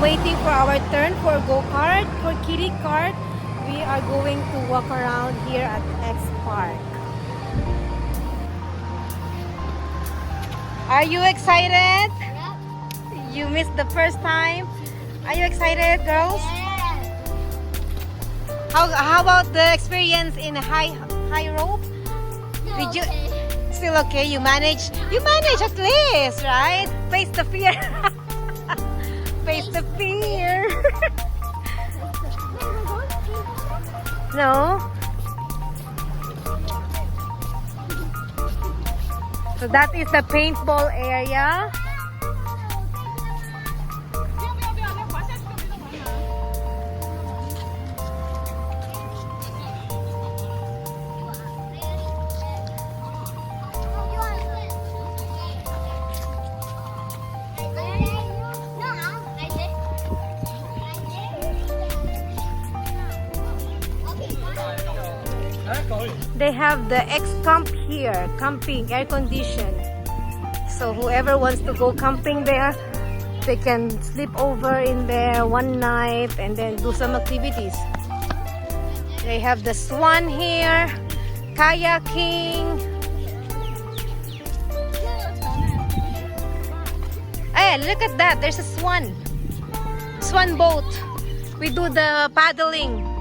waiting for our turn for go-kart, for kiddie kart. We are going to walk around here at xpark. Are you excited? Yep. You missed the first time. Are you excited, girls? Yes. How about the experience in high rope? No, Did you okay. still okay? You managed at least, right? Face the fear. Face the fear. No. So that is the paintball area. They have the X-Camp here, camping, air conditioned. So whoever wants to go camping there, they can sleep over in there one night and then do some activities. They have the swan here, kayaking. Hey, look at that, there's a swan. Swan boat. We do the paddling.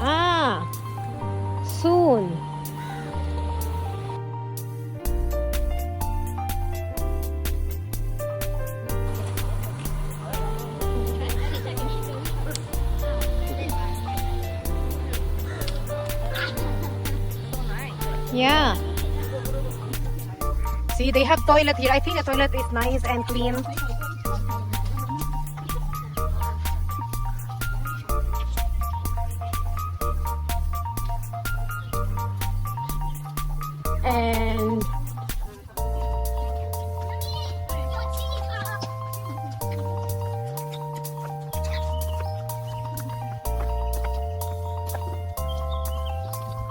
Ah, soon. Yeah. See, they have toilet here. I think the toilet is nice and clean. And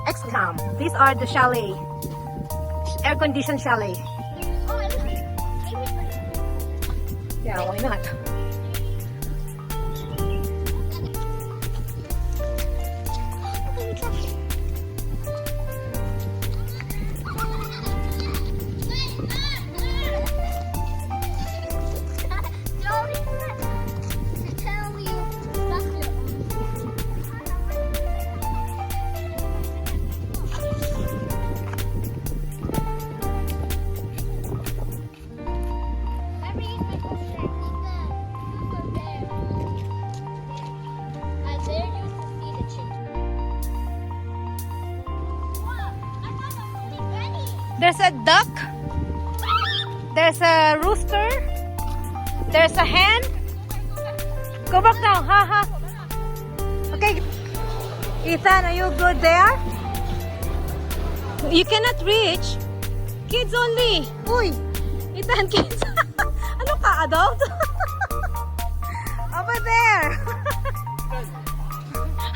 X-Camp. These are the chalet, air-conditioned chalet. Yeah, why not? There's a duck. There's a rooster. There's a hen. Go back now. Haha. Okay. Ethan, are you good there? You cannot reach. Kids only. Uy. Ethan, kids. Ano ka, adult? Over there.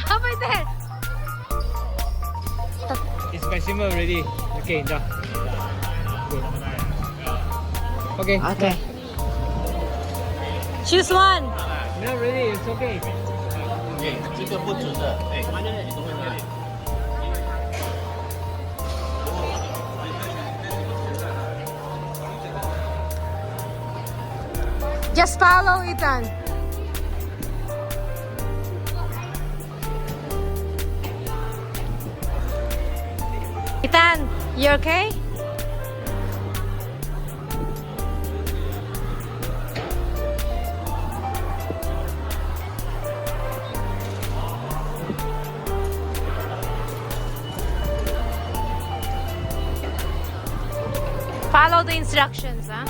Over there. It's my simmer already. Okay, done. Okay. Okay. Choose one. Not ready. It's okay. 这个不准的，哎，关键你都会那里。 Just follow Ethan. Ethan, you okay? Follow the instructions, huh?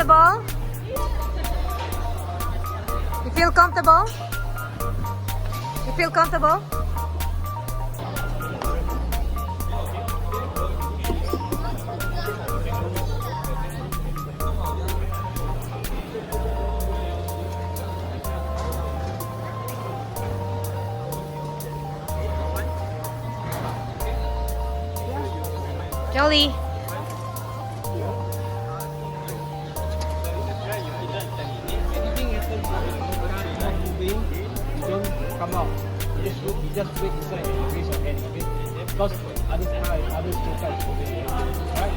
comfortable? You feel comfortable? You feel comfortable? Jolly. Anything happens, not moving, don't come out. You just wait inside and raise your hand, okay? Because others joker is moving, right?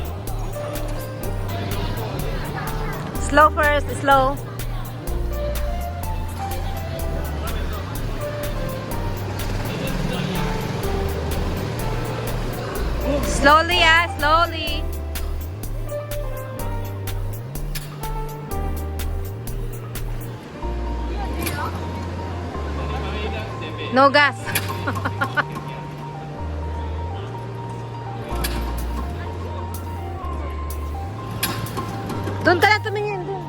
Slow first, slow. Slowly, slowly. No gas. Doon ka na tumingin. Doon.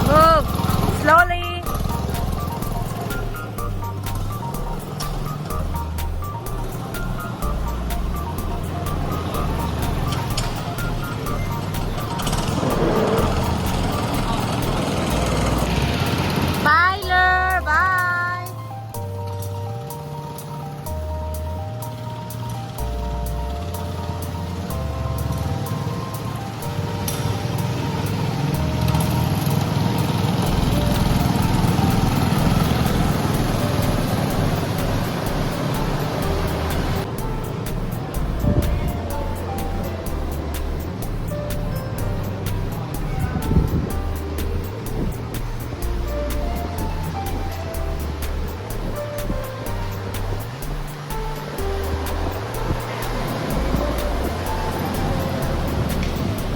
Move. Slowly. Bye, Lur. Bye.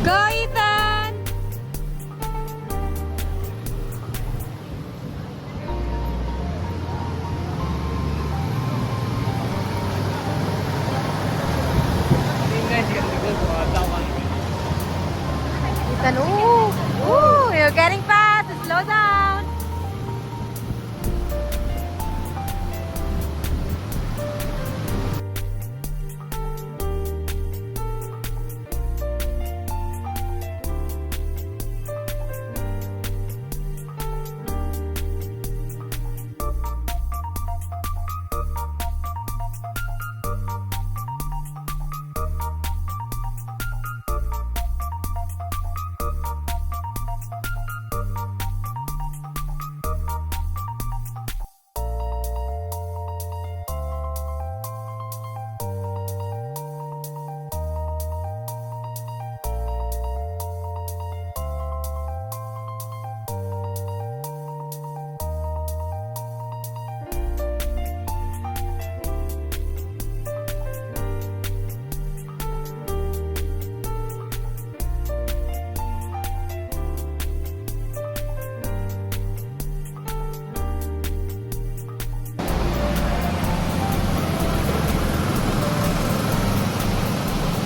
Go, Ethan. I think next you have to go for a down one. Ethan, ooh, you're getting fast. Slow down.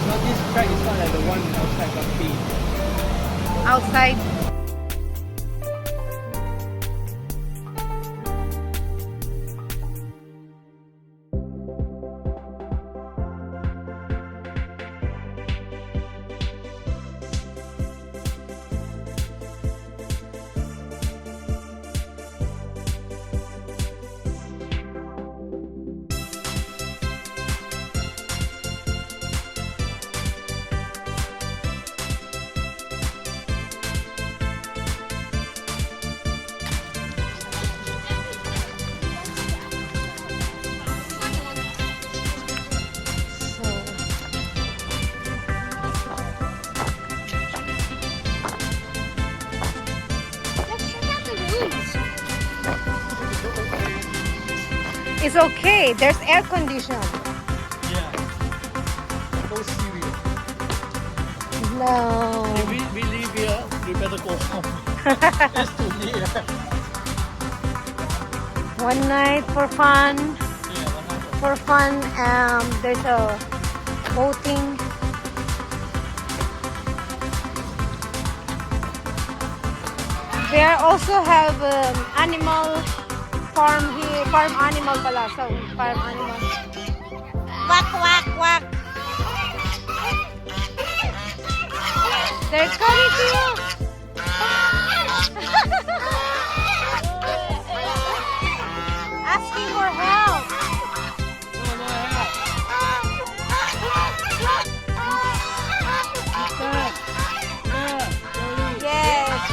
But this track is not like the one outside Bumpy. Outside. It's okay. There's air condition. Yeah. So serious. No. We leave here, we better go home. It's too near. One night for fun. Yeah, one night. For fun, there's a boating. They also have animal farm here. Farm animal pala. So, farm animal. Quack, quack, quack. They're coming to you. Asking for help. Yes.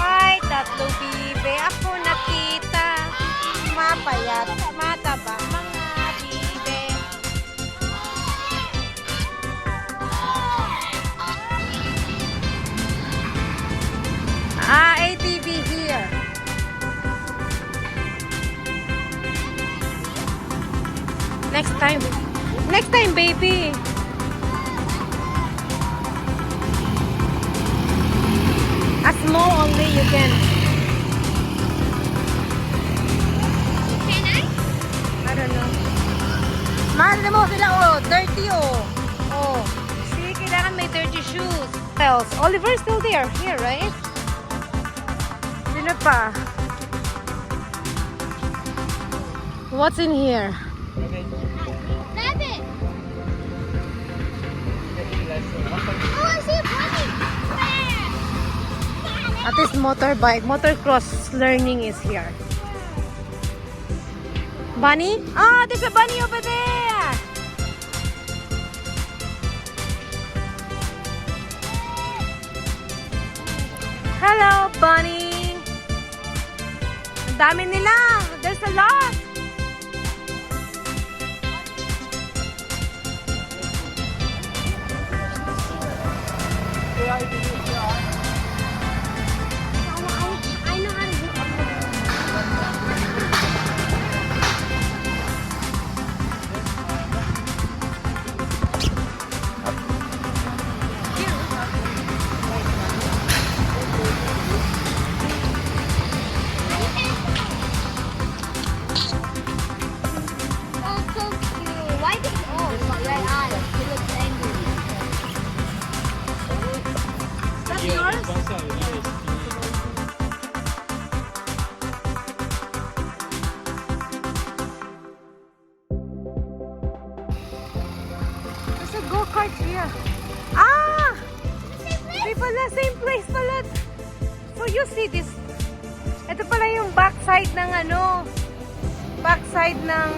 May tatlong bibe ako nakita. Mapayat, mataba mga bibe. ATV here. Next time. Next time, baby. A small only you can. Can I? I don't know. Mahal mo sila, oh. Dirty, oh. Oh. See, kailangan may dirty shoes. Else, Oliver's still there. Here, right? Sino pa? What's in here? Rabbit. Oh, I see a bunny. At this motorbike, motocross learning is here. Bunny? Oh, there's a bunny over there! Hello, bunny! Ang dami nila! There's a lot! I know how to do it. Oh, so cute. Why did red eyes? He looks angry. That's yours? There's a go-kart here. Ah! Di pala, same place pala. So you see this. Ito pala yung backside ng backside ng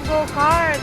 go-kart.